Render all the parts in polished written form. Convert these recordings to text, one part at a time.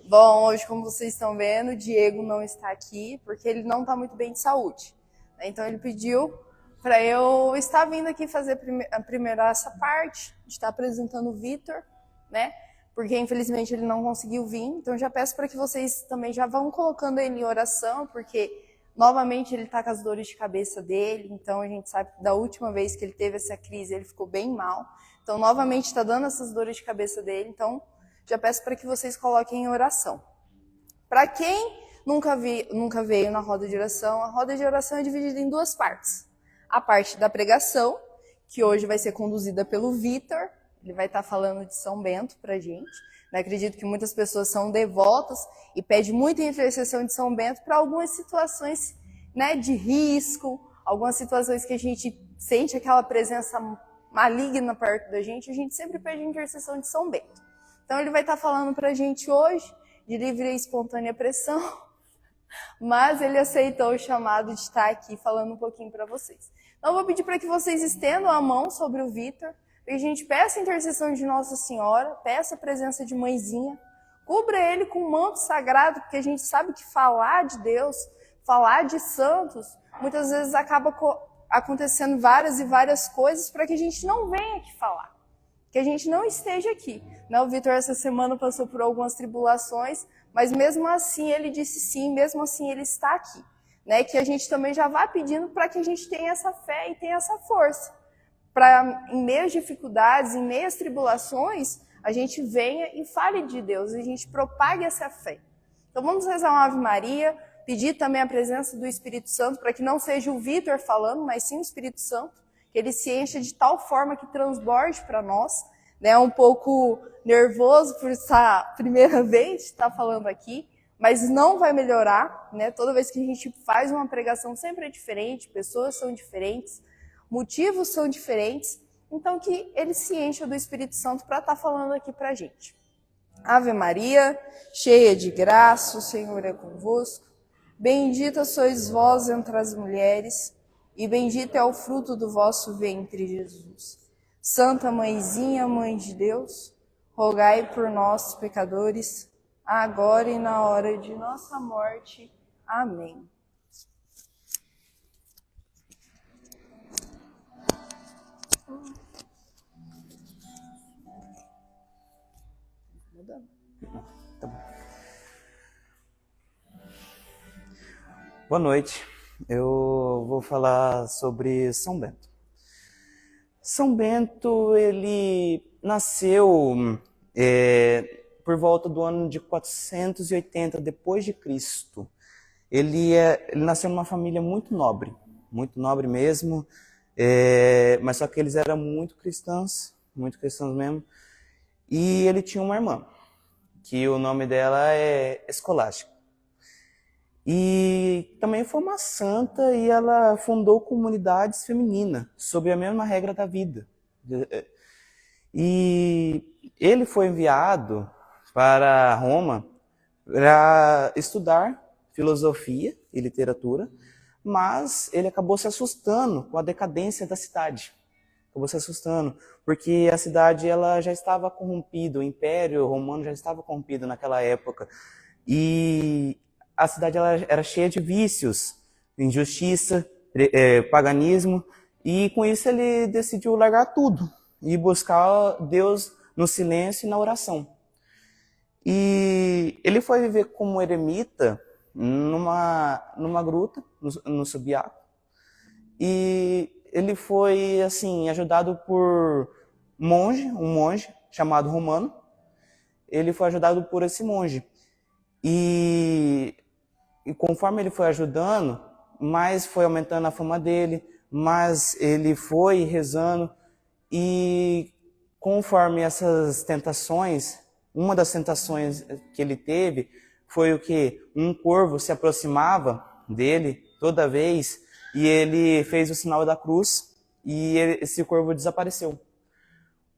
Bom, hoje, como vocês estão vendo, o Diego não está aqui porque ele não está muito bem de saúde. Então, ele pediu para eu estar vindo aqui fazer primeiro essa parte, de estar apresentando o Vitor, né? Porque, infelizmente, ele não conseguiu vir. Então, já peço para que vocês também já vão colocando ele em oração, porque, novamente, ele está com as dores de cabeça dele. Então, a gente sabe que da última vez que ele teve essa crise, ele ficou bem mal. Então, novamente, está dando essas dores de cabeça dele. Então, já peço para que vocês coloquem em oração. Para quem nunca veio na roda de oração, a roda de oração é dividida em duas partes. A parte da pregação, que hoje vai ser conduzida pelo Vitor, ele vai estar falando de São Bento para a gente. Eu acredito que muitas pessoas são devotas e pedem muita intercessão de São Bento para algumas situações, né, de risco, algumas situações que a gente sente aquela presença maligna perto da gente, a gente sempre pede a intercessão de São Bento. Então, ele vai estar falando para a gente hoje de livre e espontânea pressão, mas ele aceitou o chamado de estar aqui falando um pouquinho para vocês. Então, eu vou pedir para que vocês estendam a mão sobre o Vitor, e a gente peça a intercessão de Nossa Senhora, peça a presença de Mãezinha, cubra ele com um manto sagrado, porque a gente sabe que falar de Deus, falar de santos, muitas vezes acaba acontecendo várias e várias coisas para que a gente não venha aqui falar, que a gente não esteja aqui. O Vitor, essa semana, passou por algumas tribulações, mas mesmo assim ele disse sim, mesmo assim ele está aqui. Que a gente também já vá pedindo para que a gente tenha essa fé e tenha essa força. Para, em meio às dificuldades, em meio às tribulações, a gente venha e fale de Deus, a gente propague essa fé. Então vamos rezar uma Ave Maria, pedir também a presença do Espírito Santo, para que não seja o Vitor falando, mas sim o Espírito Santo, que ele se encha de tal forma que transborde para nós. Um pouco nervoso por essa primeira vez estar falando aqui, mas não vai melhorar. Toda vez que a gente faz uma pregação sempre é diferente, pessoas são diferentes, motivos são diferentes, então que ele se encha do Espírito Santo para estar falando aqui para a gente. Ave Maria, cheia de graça, o Senhor é convosco, bendita sois vós entre as mulheres, e bendito é o fruto do vosso ventre, Jesus. Santa Mãezinha, Mãe de Deus, rogai por nós, pecadores, agora e na hora de nossa morte. Amém. Boa noite. Eu vou falar sobre São Bento. São Bento, ele nasceu por volta do ano de 480 depois de Cristo. Ele nasceu numa família muito nobre mesmo, mas só que eles eram muito cristãos mesmo. E ele tinha uma irmã, que o nome dela é Escolástica. E também foi uma santa e ela fundou comunidades femininas sob a mesma regra da vida. E ele foi enviado para Roma para estudar filosofia e literatura, mas ele acabou se assustando com a decadência da cidade. Acabou se assustando, porque a cidade ela já estava corrompida, o Império Romano já estava corrompido naquela época. E a cidade ela era cheia de vícios, injustiça, paganismo, e com isso ele decidiu largar tudo e buscar Deus no silêncio e na oração. E ele foi viver como eremita numa gruta, no Subiaco, e ele foi assim ajudado por um monge chamado Romano. Ele foi ajudado por esse monge. E conforme ele foi ajudando, mais foi aumentando a fama dele, mais ele foi rezando, e conforme essas tentações, uma das tentações que ele teve foi o que? Um corvo se aproximava dele toda vez, e ele fez o sinal da cruz, e esse corvo desapareceu.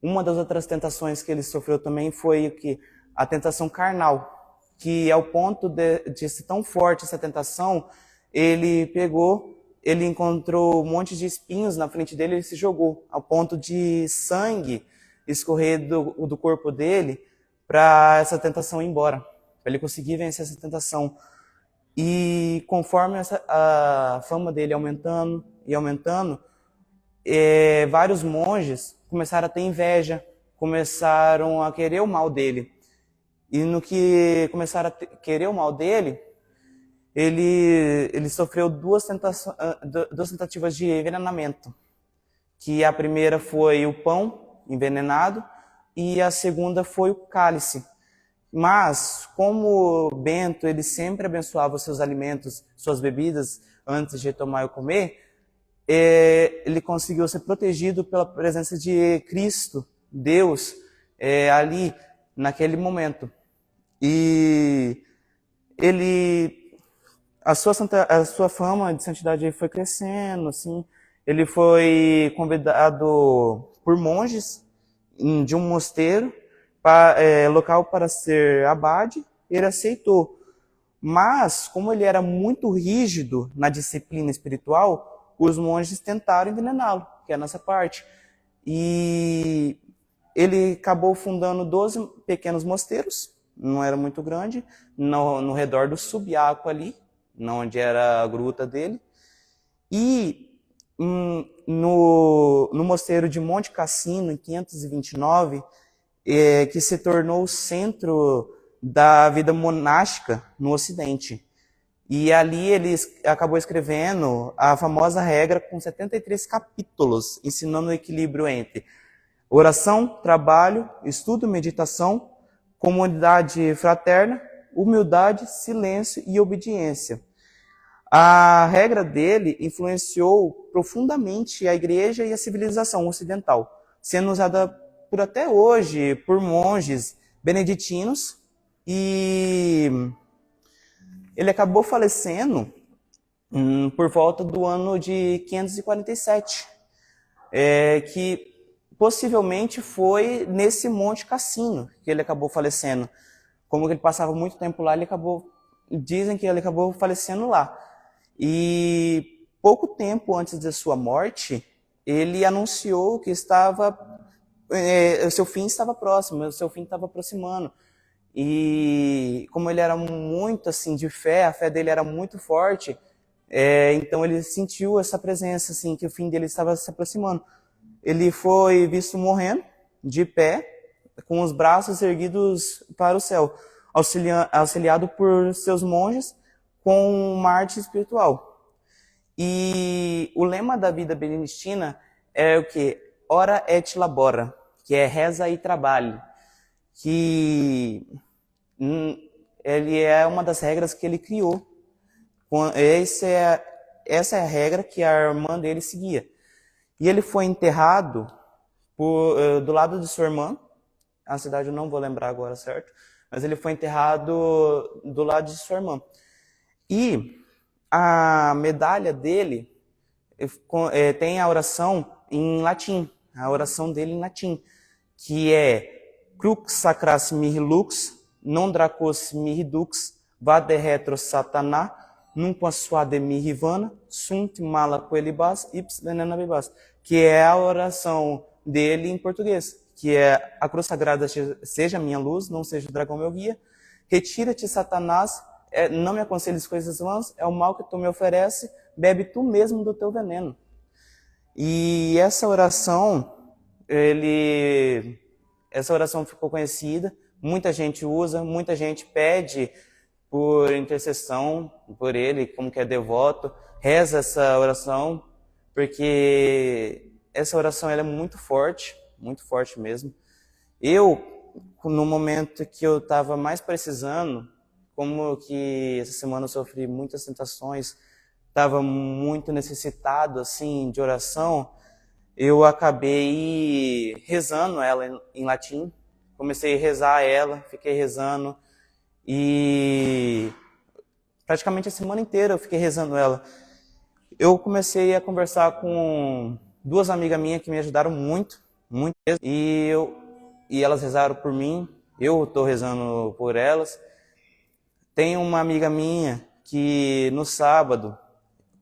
Uma das outras tentações que ele sofreu também foi o que? A tentação carnal, que ao ponto de ser tão forte essa tentação, ele encontrou um monte de espinhos na frente dele, ele se jogou, ao ponto de sangue escorrer do corpo dele para essa tentação ir embora. para ele conseguir vencer essa tentação. E conforme a fama dele aumentando e aumentando, vários monges começaram a ter inveja, começaram a querer o mal dele. E no que começaram a querer o mal dele, ele sofreu duas tentativas de envenenamento. Que a primeira foi o pão envenenado e a segunda foi o cálice. Mas, como Bento, ele sempre abençoava os seus alimentos, suas bebidas, antes de tomar e comer, ele conseguiu ser protegido pela presença de Cristo, Deus, ali, naquele momento. E a sua fama de santidade foi crescendo, assim. Ele foi convidado por monges de um mosteiro, local para ser abade, ele aceitou. Mas, como ele era muito rígido na disciplina espiritual, os monges tentaram envenená-lo, que é a nossa parte. E ele acabou fundando 12 pequenos mosteiros, não era muito grande, no redor do Subiaco ali, onde era a gruta dele. E no mosteiro de Monte Cassino, em 529, que se tornou o centro da vida monástica no Ocidente. E ali ele acabou escrevendo a famosa regra com 73 capítulos, ensinando o equilíbrio entre oração, trabalho, estudo, meditação, comunidade fraterna, humildade, silêncio e obediência. A regra dele influenciou profundamente a igreja e a civilização ocidental, sendo usada por até hoje por monges beneditinos, e ele acabou falecendo por volta do ano de 547, que possivelmente foi nesse Monte Cassino que ele acabou falecendo. Como ele passava muito tempo lá, dizem que ele acabou falecendo lá. E pouco tempo antes da sua morte, ele anunciou que o seu fim estava próximo, o seu fim estava aproximando. E como ele era muito assim de fé, a fé dele era muito forte, então ele sentiu essa presença, assim, que o fim dele estava se aproximando. Ele foi visto morrendo, de pé, com os braços erguidos para o céu, auxiliado por seus monges, com uma arte espiritual. E o lema da vida beneditina é o que? Ora et labora, que é reza e trabalho. Que ele é uma das regras que ele criou. Essa é a regra que a irmã dele seguia. E ele foi enterrado do lado de sua irmã, a cidade eu não vou lembrar agora, certo? Mas ele foi enterrado do lado de sua irmã. E a medalha dele tem a oração em latim, a oração dele em latim, que é Crux sacras mihi lux, non dracos mihi dux, vade retro satana, nunquam suade mihi vana, sunt mala coelibas, ips venena bibas, que é a oração dele em português, que é: a cruz sagrada seja minha luz, não seja o dragão meu guia, retira-te Satanás, não me aconselhes coisas vãs, é o mal que tu me oferece, bebe tu mesmo do teu veneno. E essa oração ficou conhecida, muita gente usa, muita gente pede por intercessão por ele, como que é devoto, reza essa oração, porque essa oração ela é muito forte mesmo. Eu, no momento que eu estava mais precisando, como que essa semana eu sofri muitas tentações, estava muito necessitado assim de oração, eu acabei rezando ela em latim. Comecei a rezar ela, fiquei rezando e praticamente a semana inteira eu fiquei rezando ela. Eu comecei a conversar com duas amigas minhas que me ajudaram muito mesmo, e elas rezaram por mim, eu estou rezando por elas. Tem uma amiga minha que no sábado,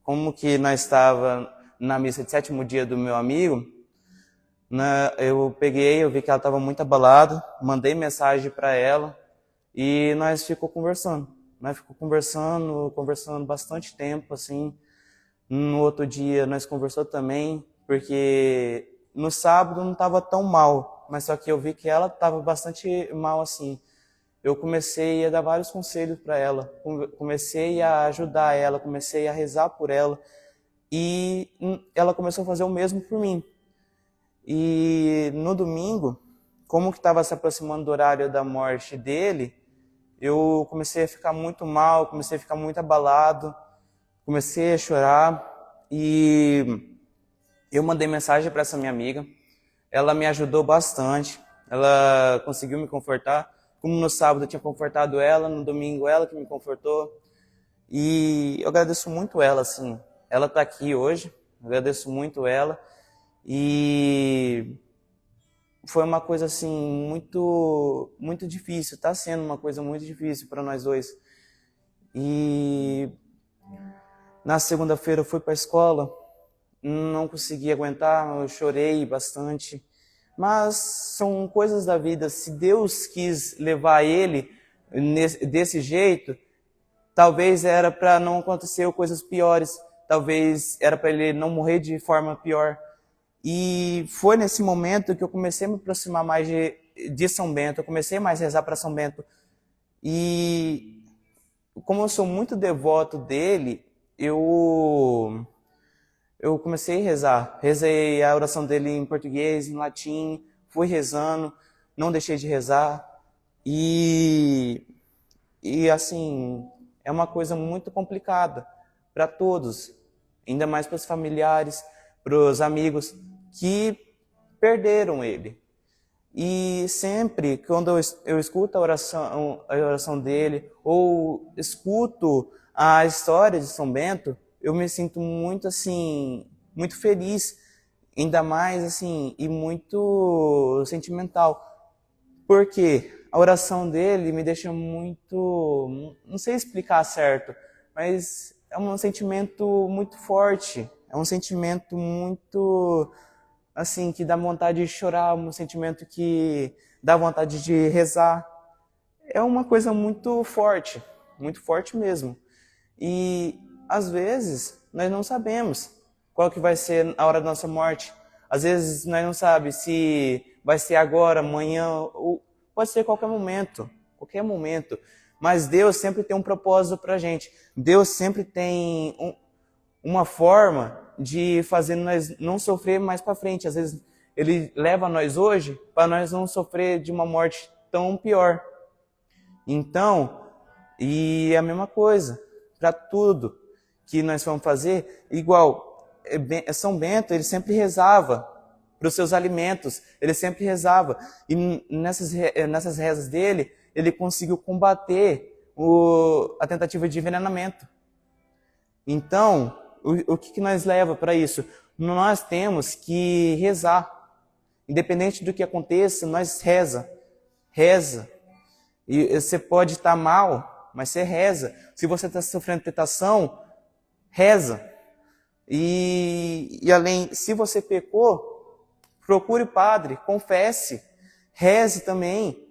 como que nós estava na missa de 7º dia do meu amigo, eu vi que ela estava muito abalada, mandei mensagem para ela E nós ficou conversando. Nós ficou conversando bastante tempo, assim. No outro dia nós conversou também, porque no sábado não estava tão mal, mas só que eu vi que ela estava bastante mal, assim. Eu comecei a dar vários conselhos para ela, comecei a ajudar ela, comecei a rezar por ela, e ela começou a fazer o mesmo por mim. E no domingo, como que estava se aproximando do horário da morte dele, eu comecei a ficar muito mal, comecei a ficar muito abalado, comecei a chorar e eu mandei mensagem para essa minha amiga. Ela me ajudou bastante, ela conseguiu me confortar. Como no sábado eu tinha confortado ela, no domingo ela que me confortou. E eu agradeço muito ela, assim. Ela está aqui hoje, eu agradeço muito ela. E foi uma coisa assim muito difícil, está sendo uma coisa muito difícil para nós dois. E na segunda-feira eu fui para a escola, não consegui aguentar, eu chorei bastante. Mas são coisas da vida. Se Deus quis levar ele desse jeito, talvez era para não acontecer coisas piores, talvez era para ele não morrer de forma pior. E foi nesse momento que eu comecei a me aproximar mais de São Bento, eu comecei mais a rezar para São Bento. E como eu sou muito devoto dele, eu comecei a rezar. Rezei a oração dele em português, em latim, fui rezando, não deixei de rezar. E assim, é uma coisa muito complicada para todos, ainda mais para os familiares, para os amigos que perderam ele. E sempre, quando eu escuto a oração dele, ou escuto a história de São Bento, eu me sinto muito assim, muito feliz, ainda mais assim, e muito sentimental. Porque a oração dele me deixa muito, não sei explicar certo, mas é um sentimento muito forte, é um sentimento muito assim, que dá vontade de chorar, um sentimento que dá vontade de rezar. É uma coisa muito forte mesmo. E às vezes nós não sabemos qual que vai ser a hora da nossa morte. Às vezes nós não sabemos se vai ser agora, amanhã, ou pode ser qualquer momento, qualquer momento. Mas Deus sempre tem um propósito para a gente. Deus sempre tem uma forma de fazer nós não sofrer mais para frente. Às vezes Ele leva nós hoje para nós não sofrer de uma morte tão pior. Então, e é a mesma coisa para tudo que nós vamos fazer, igual São Bento, ele sempre rezava para os seus alimentos, ele sempre rezava, e nessas rezas dele, ele conseguiu combater a tentativa de envenenamento. Então, o que nós leva para isso? Nós temos que rezar, independente do que aconteça, nós reza. E você pode estar mal, mas você reza. Se você está sofrendo tentação, reza. E além, se você pecou, procure o padre, confesse, reze também.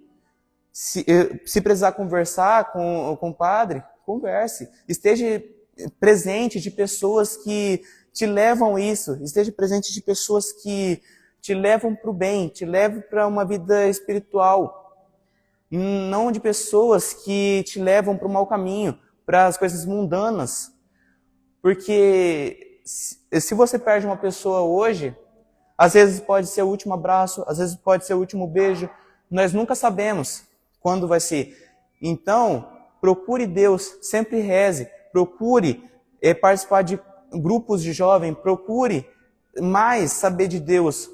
Se precisar conversar com o padre, converse. Esteja presente de pessoas que te levam isso. Esteja presente de pessoas que te levam para o bem, te levam para uma vida espiritual. Não de pessoas que te levam para o mau caminho, para as coisas mundanas. Porque se você perde uma pessoa hoje, às vezes pode ser o último abraço, às vezes pode ser o último beijo. Nós nunca sabemos quando vai ser. Então, procure Deus, sempre reze, procure participar de grupos de jovens, procure mais saber de Deus.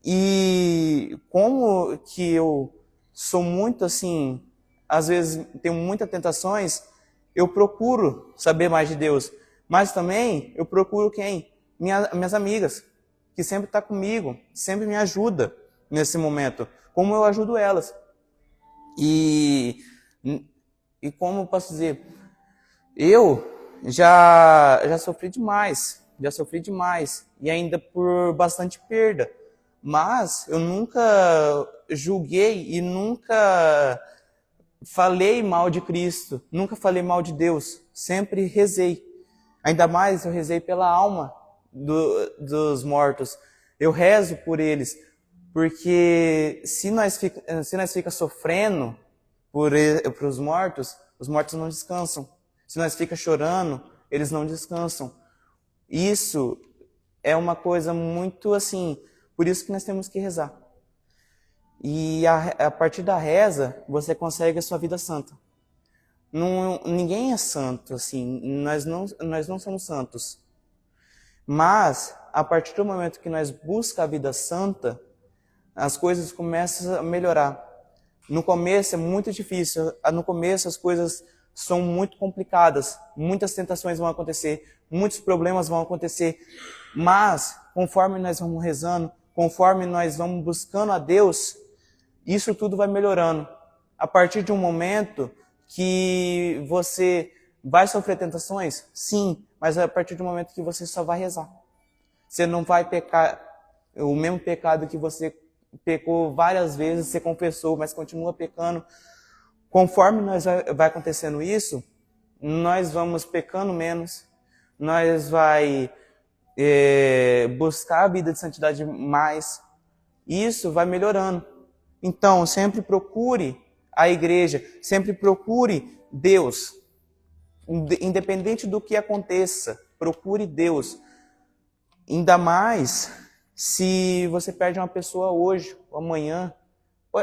E como que eu sou muito assim, às vezes tenho muitas tentações, eu procuro saber mais de Deus. Mas também eu procuro quem? Minhas amigas, que sempre estão comigo, sempre me ajuda nesse momento, como eu ajudo elas. E como eu posso dizer, eu já sofri demais, e ainda por bastante perda. Mas eu nunca julguei e nunca falei mal de Cristo, nunca falei mal de Deus, sempre rezei. Ainda mais eu rezei pela alma dos mortos. Eu rezo por eles, porque se nós fica sofrendo por os mortos não descansam. Se nós fica chorando, eles não descansam. Isso é uma coisa muito assim, por isso que nós temos que rezar. E a partir da reza, você consegue a sua vida santa. Ninguém é santo, assim, nós não somos santos. Mas, a partir do momento que nós buscamos a vida santa, as coisas começam a melhorar. No começo é muito difícil, no começo as coisas são muito complicadas, muitas tentações vão acontecer, muitos problemas vão acontecer, mas conforme nós vamos rezando, conforme nós vamos buscando a Deus, isso tudo vai melhorando. A partir de um momento que você vai sofrer tentações, sim, mas a partir do momento que você só vai rezar. Você não vai pecar o mesmo pecado que você pecou várias vezes, você confessou, mas continua pecando. Conforme vai acontecendo isso, nós vamos pecando menos, nós vai buscar a vida de santidade mais, e isso vai melhorando. Então, sempre procure a igreja, sempre procure Deus. Independente do que aconteça, procure Deus. Ainda mais se você perde uma pessoa hoje ou amanhã.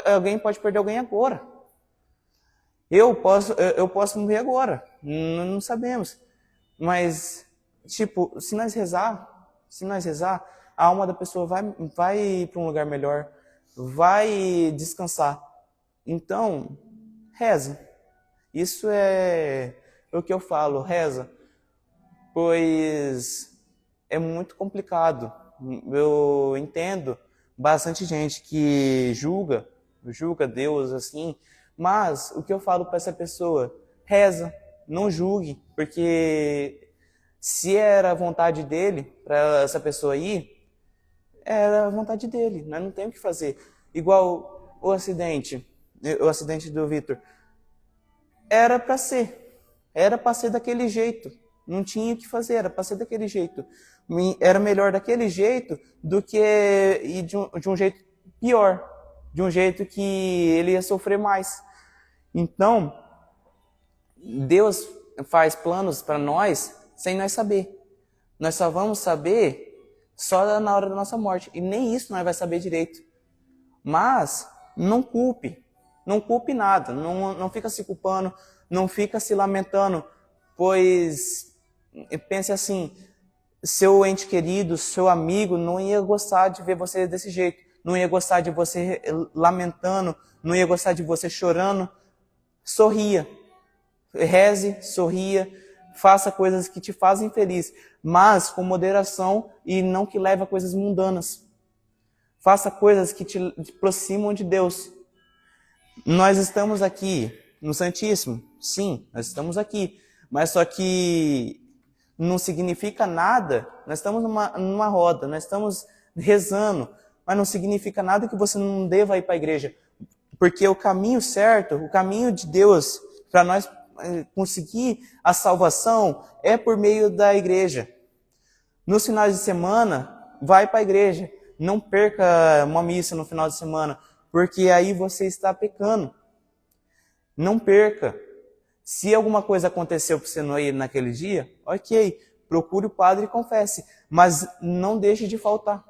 Alguém pode perder alguém agora. Eu posso morrer agora. Não sabemos. Mas, tipo, se nós rezar, a alma da pessoa vai para um lugar melhor, vai descansar. Então, reza. Isso é o que eu falo, reza. Pois é muito complicado. Eu entendo bastante gente que julga Deus assim, mas o que eu falo para essa pessoa? Reza, não julgue, porque se era a vontade dele para essa pessoa ir, era a vontade dele, nós não temos o que fazer. Igual o acidente do Vitor. Era para ser daquele jeito. Não tinha o que fazer, era para ser daquele jeito. Era melhor daquele jeito do que ir de um jeito pior, de um jeito que ele ia sofrer mais. Então, Deus faz planos para nós sem nós saber. Nós só vamos saber só na hora da nossa morte. E nem isso nós vamos saber direito. Mas não culpe nada, não fica se culpando, não fica se lamentando, pois pense assim, seu ente querido, seu amigo não ia gostar de ver você desse jeito, não ia gostar de você lamentando, não ia gostar de você chorando. Sorria, reze, sorria, faça coisas que te fazem feliz, mas com moderação e não que leve a coisas mundanas. Faça coisas que te aproximam de Deus. Nós estamos aqui no Santíssimo, sim, nós estamos aqui, mas só que não significa nada. Nós estamos numa roda, nós estamos rezando, mas não significa nada que você não deva ir para a igreja, porque o caminho certo, o caminho de Deus para nós conseguir a salvação é por meio da igreja. Nos finais de semana, vai para a igreja. Não perca uma missa no final de semana, porque aí você está pecando. Não perca. Se alguma coisa aconteceu para você não ir naquele dia, ok, procure o padre e confesse, mas não deixe de faltar.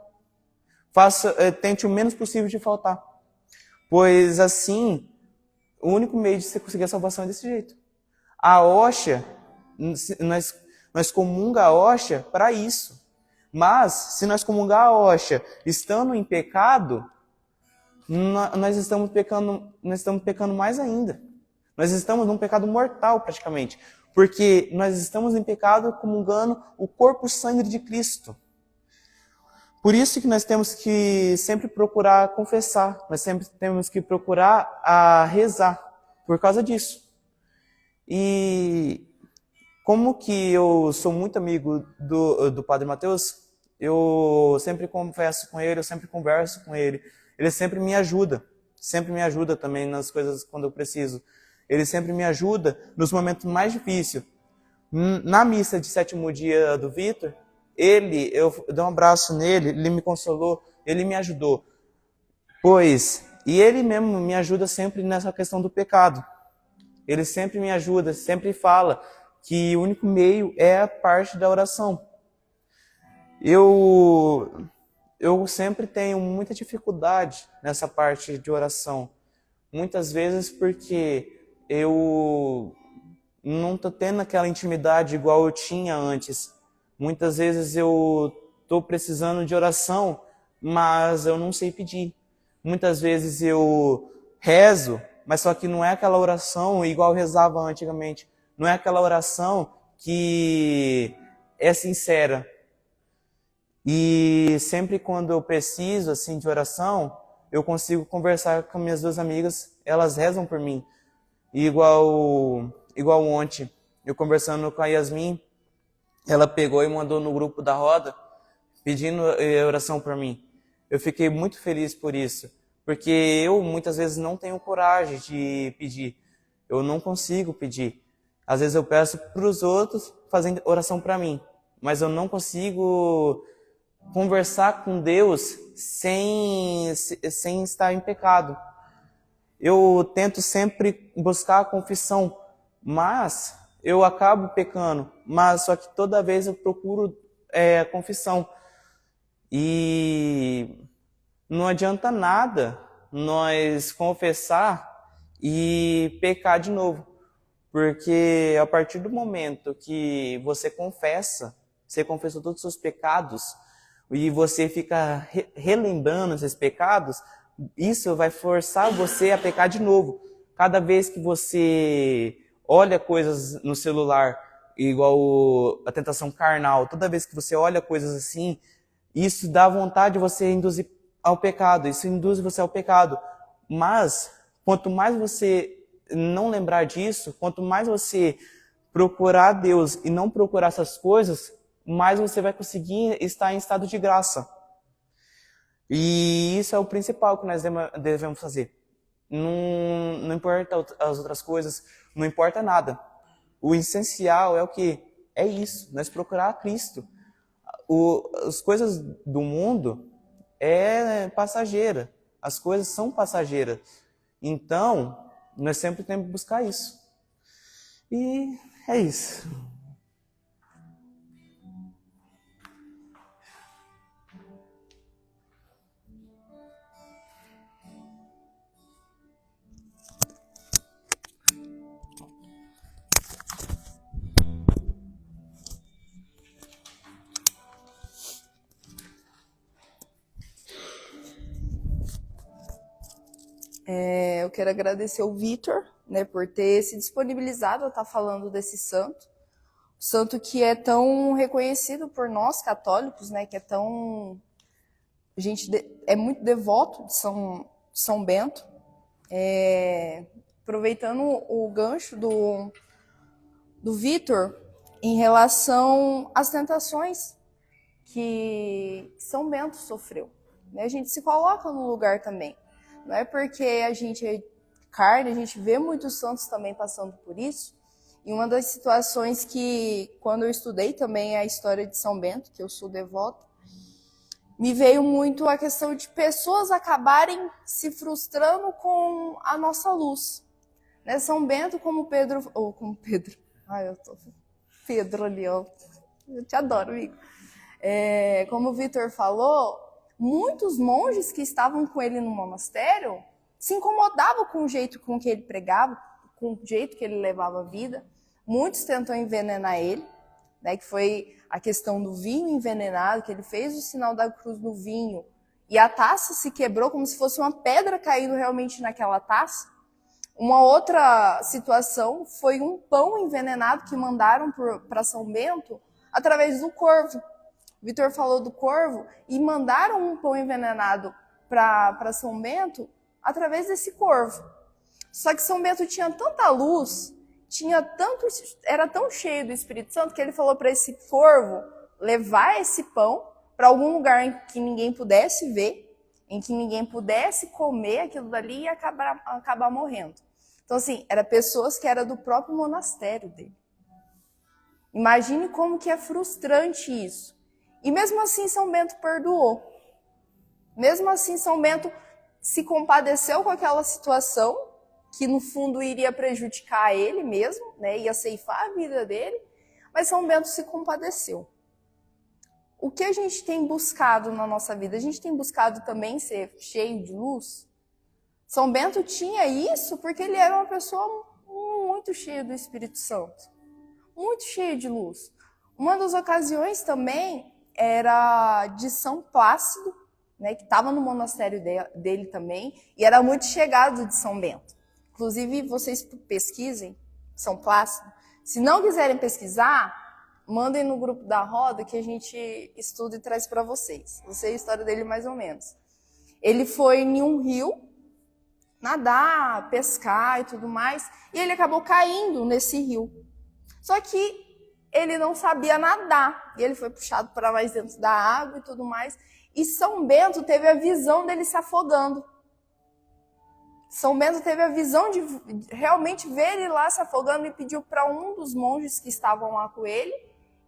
Tente o menos possível de faltar, pois assim, o único meio de você conseguir a salvação é desse jeito. A hóstia, nós comunga a hóstia para isso. Mas, se nós comungar a hóstia estando em pecado, nós estamos pecando mais ainda. Nós estamos num pecado mortal praticamente. Porque nós estamos em pecado comungando o corpo e sangue de Cristo. Por isso que nós temos que sempre procurar confessar. Nós sempre temos que procurar rezar. Por causa disso. E como que eu sou muito amigo do Padre Mateus, eu sempre confesso com ele, eu sempre converso com ele. Ele sempre me ajuda também nas coisas quando eu preciso. Ele sempre me ajuda nos momentos mais difíceis. Na missa de 7º dia do Vitor, eu dei um abraço nele, ele me consolou, ele me ajudou. E ele mesmo me ajuda sempre nessa questão do pecado. Ele sempre me ajuda, sempre fala que o único meio é a parte da oração. Eu sempre tenho muita dificuldade nessa parte de oração. Muitas vezes porque eu não estou tendo aquela intimidade igual eu tinha antes. Muitas vezes eu estou precisando de oração, mas eu não sei pedir. Muitas vezes eu rezo, mas só que não é aquela oração igual eu rezava antigamente. Não é aquela oração que é sincera. E sempre quando eu preciso assim de oração, eu consigo conversar com minhas 2 amigas, elas rezam por mim. E igual ontem, eu conversando com a Yasmin, ela pegou e mandou no grupo da roda, pedindo oração por mim. Eu fiquei muito feliz por isso, porque eu muitas vezes não tenho coragem de pedir. Eu não consigo pedir. Às vezes eu peço para os outros fazendo oração para mim, mas eu não consigo conversar com Deus sem estar em pecado. Eu tento sempre buscar a confissão, mas eu acabo pecando. Mas só que toda vez eu procuro a confissão. E não adianta nada nós confessar e pecar de novo. Porque a partir do momento que você confessou todos os seus pecados, e você fica relembrando esses pecados, isso vai forçar você a pecar de novo. Cada vez que você olha coisas no celular, igual a tentação carnal, toda vez que você olha coisas assim, isso dá vontade de você induzir ao pecado, isso induz você ao pecado. Mas, quanto mais você não lembrar disso, quanto mais você procurar Deus e não procurar essas coisas, mais você vai conseguir estar em estado de graça. E isso é o principal que nós devemos fazer. Não importa as outras coisas, não importa nada. O essencial é o quê? É isso, nós procurar Cristo. As coisas do mundo é passageira. As coisas são passageiras. Então, nós sempre temos que buscar isso. E é isso. Eu quero agradecer o Vitor, né, por ter se disponibilizado a estar falando desse santo que é tão reconhecido por nós católicos, né, que é tão a gente é muito devoto de São Bento. Aproveitando o gancho do Vitor em relação às tentações que São Bento sofreu, né? A gente se coloca no lugar também. Não é porque a gente é carne, a gente vê muitos santos também passando por isso. E uma das situações que, quando eu estudei também a história de São Bento, que eu sou devota, me veio muito a questão de pessoas acabarem se frustrando com a nossa luz. Né? São Bento, como Pedro... Ai, eu tô... Pedro ali, ó. Eu te adoro, amigo. Como o Vitor falou, muitos monges que estavam com ele no monastério se incomodavam com o jeito com que ele pregava, com o jeito que ele levava a vida. Muitos tentam envenenar ele, né, que foi a questão do vinho envenenado, que ele fez o sinal da cruz no vinho e a taça se quebrou como se fosse uma pedra caindo realmente naquela taça. Uma outra situação foi um pão envenenado que mandaram para São Bento através do corvo. O Vitor falou do corvo e mandaram um pão envenenado para São Bento através desse corvo. Só que São Bento tinha tanta luz, era tão cheio do Espírito Santo que ele falou para esse corvo levar esse pão para algum lugar em que ninguém pudesse ver, em que ninguém pudesse comer aquilo dali e acabar morrendo. Então, assim, eram pessoas que eram do próprio monastério dele. Imagine como que é frustrante isso. E mesmo assim, São Bento perdoou. Mesmo assim, São Bento se compadeceu com aquela situação, que no fundo iria prejudicar ele mesmo, né? Ia ceifar a vida dele, mas São Bento se compadeceu. O que a gente tem buscado na nossa vida? A gente tem buscado também ser cheio de luz? São Bento tinha isso porque ele era uma pessoa muito cheia do Espírito Santo, muito cheia de luz. Uma das ocasiões também era de São Plácido, né, que estava no monastério dele também, e era muito chegado de São Bento. Inclusive, vocês pesquisem São Plácido. Se não quiserem pesquisar, mandem no grupo da roda que a gente estuda e traz para vocês. Eu sei a história dele mais ou menos. Ele foi em um rio nadar, pescar e tudo mais, e ele acabou caindo nesse rio. Só que ele não sabia nadar, e ele foi puxado para mais dentro da água e tudo mais, e São Bento teve a visão dele se afogando. São Bento teve a visão de realmente ver ele lá se afogando e pediu para um dos monges que estavam lá com ele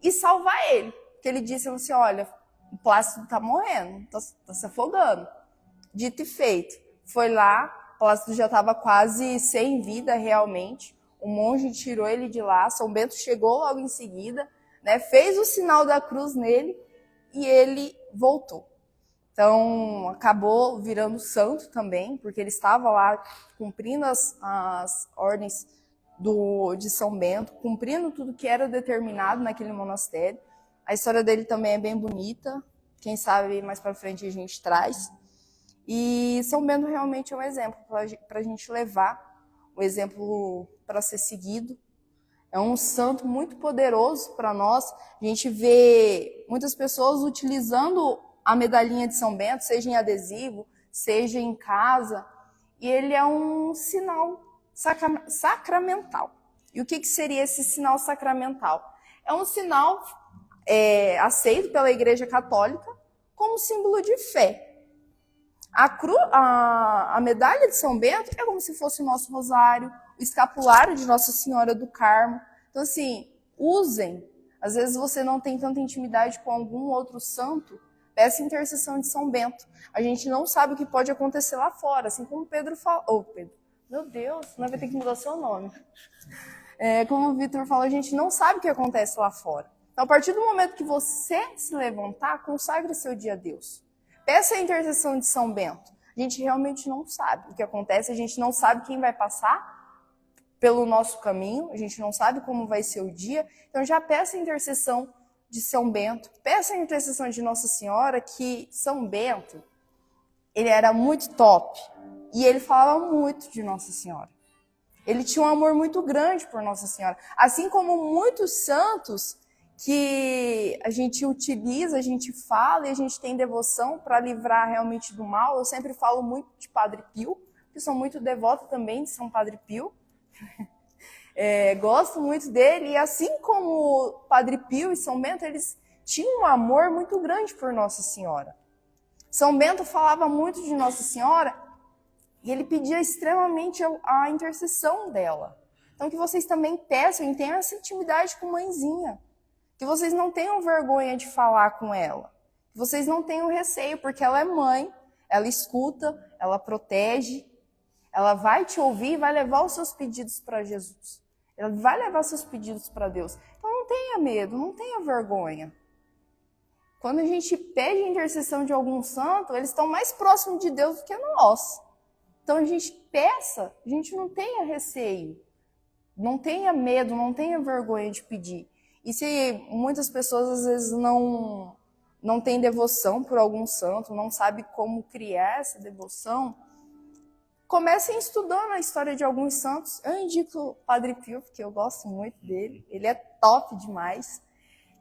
e salvar ele. Porque ele disse assim, olha, o Plácido está morrendo, está se afogando. Dito e feito. Foi lá, Plácido já estava quase sem vida realmente. O monge tirou ele de lá, São Bento chegou logo em seguida, né, fez o sinal da cruz nele e ele voltou. Então, acabou virando santo também, porque ele estava lá cumprindo as ordens de São Bento, cumprindo tudo que era determinado naquele monastério. A história dele também é bem bonita, quem sabe mais para frente a gente traz. E São Bento realmente é um exemplo para a gente levar, um exemplo para ser seguido. É um santo muito poderoso para nós. A gente vê muitas pessoas utilizando a medalhinha de São Bento, seja em adesivo, seja em casa, e ele é um sinal sacramental. E o que seria esse sinal sacramental? É um sinal aceito pela Igreja Católica como símbolo de fé. A medalha de São Bento é como se fosse o nosso rosário, o escapulário de Nossa Senhora do Carmo. Então, assim, usem. Às vezes você não tem tanta intimidade com algum outro santo, peça intercessão de São Bento. A gente não sabe o que pode acontecer lá fora, assim como Pedro falou. Pedro, meu Deus, não vai ter que mudar seu nome. Como o Vitor falou, a gente não sabe o que acontece lá fora. Então, a partir do momento que você se levantar, consagre seu dia a Deus. Peça a intercessão de São Bento. A gente realmente não sabe o que acontece, a gente não sabe quem vai passar pelo nosso caminho, a gente não sabe como vai ser o dia. Então, já peça a intercessão de São Bento, peça a intercessão de Nossa Senhora, que São Bento, ele era muito top, e ele falava muito de Nossa Senhora. Ele tinha um amor muito grande por Nossa Senhora, assim como muitos santos que a gente utiliza, a gente fala e a gente tem devoção para livrar realmente do mal. Eu sempre falo muito de Padre Pio, que sou muito devota também de São Padre Pio. Gosto muito dele, e assim como Padre Pio e São Bento, eles tinham um amor muito grande por Nossa Senhora. São Bento falava muito de Nossa Senhora e ele pedia extremamente a intercessão dela. Então que vocês também peçam e tenham essa intimidade com mãezinha, que vocês não tenham vergonha de falar com ela, que vocês não tenham receio, porque ela é mãe, ela escuta, ela protege, ela vai te ouvir e vai levar os seus pedidos para Jesus. Ela vai levar seus pedidos para Deus. Então não tenha medo, não tenha vergonha. Quando a gente pede a intercessão de algum santo, eles estão mais próximos de Deus do que nós. Então a gente peça, a gente não tenha receio, não tenha medo, não tenha vergonha de pedir. E se muitas pessoas às vezes não têm devoção por algum santo, não sabem como criar essa devoção, comecem estudando a história de alguns santos. Eu indico o Padre Pio, porque eu gosto muito dele. Ele é top demais.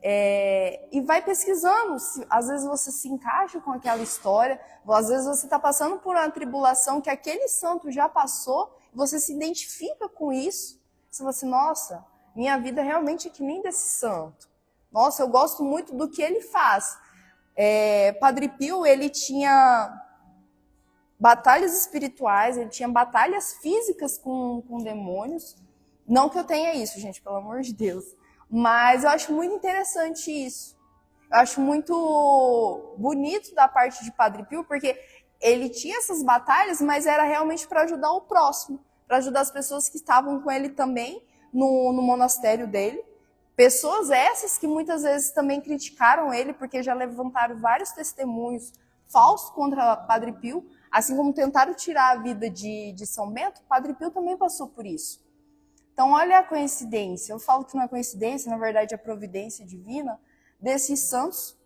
E vai pesquisando. Às vezes você se encaixa com aquela história. Às vezes você está passando por uma tribulação que aquele santo já passou. E você se identifica com isso. Você fala assim, nossa, minha vida realmente é que nem desse santo. Nossa, eu gosto muito do que ele faz. Padre Pio, ele tinha batalhas espirituais, ele tinha batalhas físicas com demônios. Não que eu tenha isso, gente, pelo amor de Deus. Mas eu acho muito interessante isso. Eu acho muito bonito da parte de Padre Pio, porque ele tinha essas batalhas, mas era realmente para ajudar o próximo, para ajudar as pessoas que estavam com ele também no monastério dele. Pessoas essas que muitas vezes também criticaram ele, porque já levantaram vários testemunhos falsos contra Padre Pio, assim como tentaram tirar a vida de São Bento. Padre Pio também passou por isso. Então, olha a coincidência. Eu falo que não é coincidência, na verdade é a providência divina desses santos.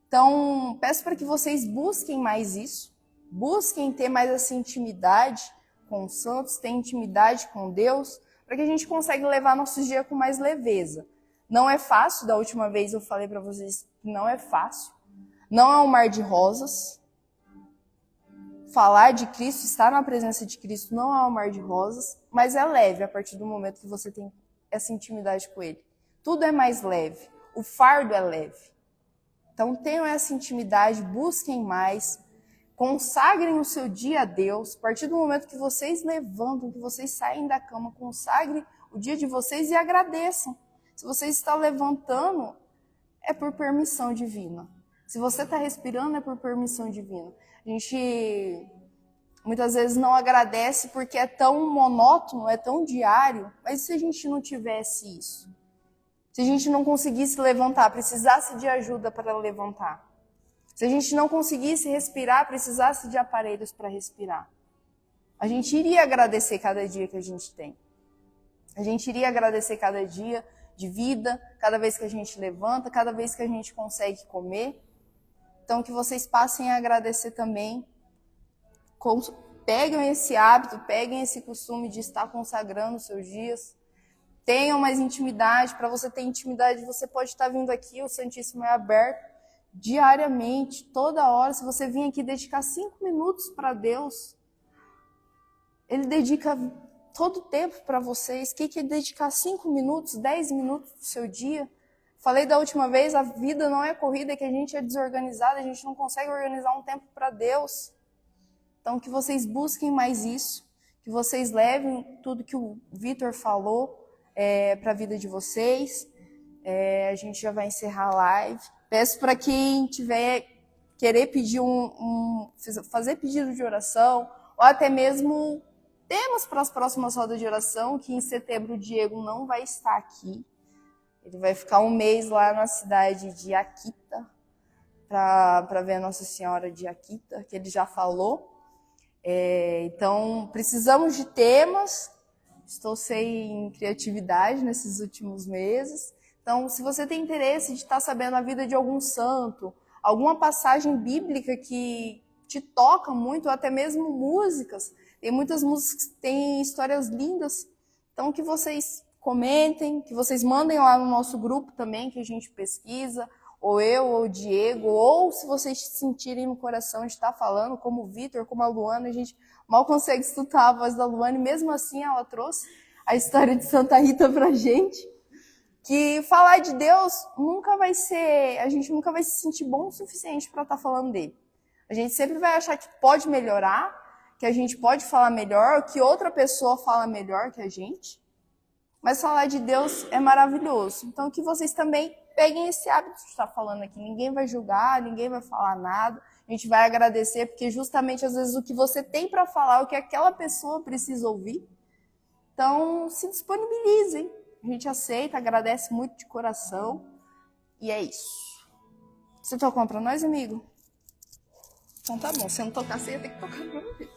Então, peço para que vocês busquem mais isso, busquem ter mais essa intimidade com os santos, ter intimidade com Deus, para que a gente consiga levar nossos dias com mais leveza. Não é fácil, da última vez eu falei para vocês que não é fácil, não é um mar de rosas. Falar de Cristo, estar na presença de Cristo não é um mar de rosas, mas é leve a partir do momento que você tem essa intimidade com Ele. Tudo é mais leve, o fardo é leve. Então tenham essa intimidade, busquem mais, consagrem o seu dia a Deus. A partir do momento que vocês levantam, que vocês saem da cama, consagrem o dia de vocês e agradeçam. Se você está levantando, é por permissão divina. Se você está respirando, é por permissão divina. A gente muitas vezes não agradece porque é tão monótono, é tão diário, mas se a gente não tivesse isso? Se a gente não conseguisse levantar, precisasse de ajuda para levantar. Se a gente não conseguisse respirar, precisasse de aparelhos para respirar. A gente iria agradecer cada dia que a gente tem. A gente iria agradecer cada dia de vida, cada vez que a gente levanta, cada vez que a gente consegue comer. Então, que vocês passem a agradecer também. Peguem esse hábito, peguem esse costume de estar consagrando os seus dias. Tenham mais intimidade. Para você ter intimidade, você pode estar vindo aqui, o Santíssimo é aberto diariamente, toda hora. Se você vir aqui dedicar 5 minutos para Deus, Ele dedica todo o tempo para vocês. O que é dedicar 5 minutos, 10 minutos do seu dia? Falei da última vez, a vida não é corrida, é que a gente é desorganizado, a gente não consegue organizar um tempo para Deus. Então, que vocês busquem mais isso, que vocês levem tudo que o Vitor falou para a vida de vocês. A gente já vai encerrar a live. Peço para quem tiver querer pedir fazer pedido de oração, ou até mesmo temas para as próximas rodas de oração, que em setembro o Diego não vai estar aqui. Ele vai ficar 1 mês lá na cidade de Akita, para ver a Nossa Senhora de Akita, que ele já falou. Então, precisamos de temas. Estou sem criatividade nesses últimos meses. Então, se você tem interesse de estar sabendo a vida de algum santo, alguma passagem bíblica que te toca muito, ou até mesmo músicas, tem muitas músicas que têm histórias lindas. Então, que vocês comentem, que vocês mandem lá no nosso grupo também, que a gente pesquisa, ou eu, ou o Diego, ou se vocês sentirem no coração de estar falando, como o Vitor, como a Luana, a gente mal consegue escutar a voz da Luana, e mesmo assim ela trouxe a história de Santa Rita pra gente, que falar de Deus nunca vai ser, a gente nunca vai se sentir bom o suficiente para estar falando dele. A gente sempre vai achar que pode melhorar, que a gente pode falar melhor, que outra pessoa fala melhor que a gente. Mas falar de Deus é maravilhoso. Então, que vocês também peguem esse hábito de estar falando aqui. Ninguém vai julgar, ninguém vai falar nada. A gente vai agradecer, porque justamente, às vezes, o que você tem para falar é o que aquela pessoa precisa ouvir. Então, se disponibilizem. A gente aceita, agradece muito de coração. E é isso. Você tocou para nós, amigo? Então tá bom. Se eu não tocar, você ia ter que tocar para mim.